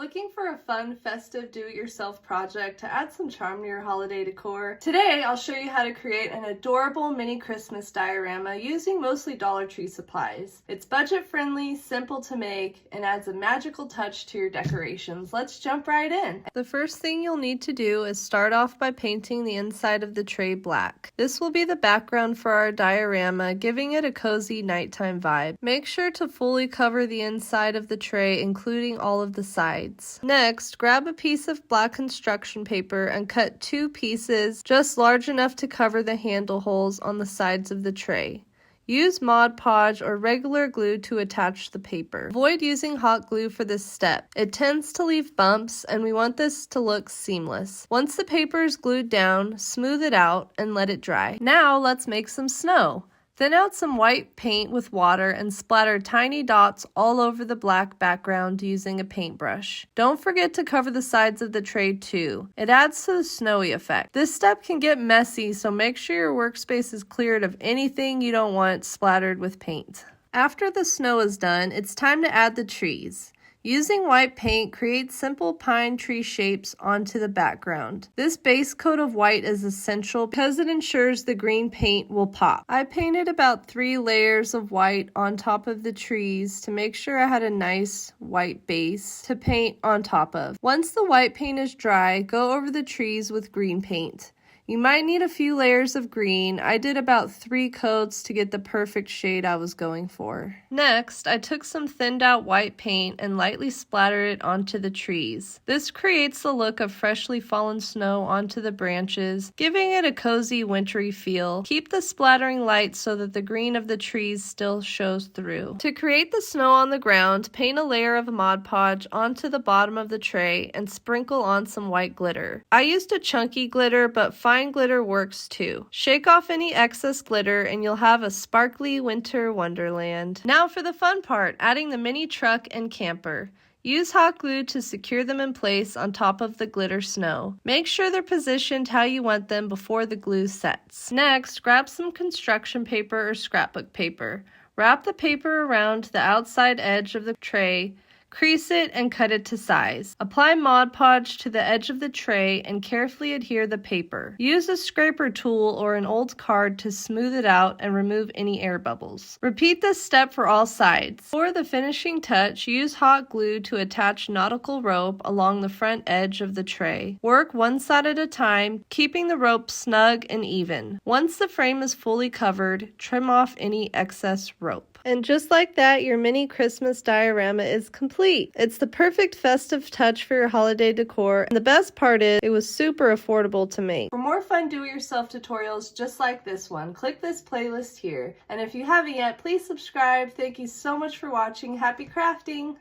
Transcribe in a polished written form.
Looking for a fun, festive, do-it-yourself project to add some charm to your holiday decor? Today, I'll show you how to create an adorable mini Christmas diorama using mostly Dollar Tree supplies. It's budget-friendly, simple to make, and adds a magical touch to your decorations. Let's jump right in. The first thing you'll need to do is start off by painting the inside of the tray black. This will be the background for our diorama, giving it a cozy nighttime vibe. Make sure to fully cover the inside of the tray, including all of the sides. Next, grab a piece of black construction paper and cut 2 pieces just large enough to cover the handle holes on the sides of the tray. Use Mod Podge or regular glue to attach the paper. Avoid using hot glue for this step. It tends to leave bumps, and we want this to look seamless. Once the paper is glued down, smooth it out and let it dry. Now let's make some snow. Thin out some white paint with water and splatter tiny dots all over the black background using a paintbrush. Don't forget to cover the sides of the tray too. It adds to the snowy effect. This step can get messy, so make sure your workspace is cleared of anything you don't want splattered with paint. After the snow is done, it's time to add the trees. Using white paint, create simple pine tree shapes onto the background. This base coat of white is essential because it ensures the green paint will pop. I painted about 3 layers of white on top of the trees to make sure I had a nice white base to paint on top of. Once the white paint is dry, go over the trees with green paint. You might need a few layers of green. I did about 3 coats to get the perfect shade I was going for. Next, I took some thinned out white paint and lightly splattered it onto the trees. This creates the look of freshly fallen snow onto the branches, giving it a cozy wintry feel. Keep the splattering light so that the green of the trees still shows through. To create the snow on the ground, paint a layer of Mod Podge onto the bottom of the tray and sprinkle on some white glitter. I used a chunky glitter, but fine glitter works too. Shake off any excess glitter and you'll have a sparkly winter wonderland. Now for the fun part, adding the mini truck and camper. Use hot glue to secure them in place on top of the glitter snow. Make sure they're positioned how you want them before the glue sets. Next, grab some construction paper or scrapbook paper. Wrap the paper around the outside edge of the tray. Crease it and cut it to size. Apply Mod Podge to the edge of the tray and carefully adhere the paper. Use a scraper tool or an old card to smooth it out and remove any air bubbles. Repeat this step for all sides. For the finishing touch, use hot glue to attach nautical rope along the front edge of the tray. Work one side at a time, keeping the rope snug and even. Once the frame is fully covered, trim off any excess rope. And just like that, your mini Christmas diorama is complete. It's the perfect festive touch for your holiday decor, and the best part is it was super affordable to make. For more fun do-it-yourself tutorials just like this one, click this playlist here. And if you haven't yet, please subscribe. Thank you so much for watching. Happy crafting!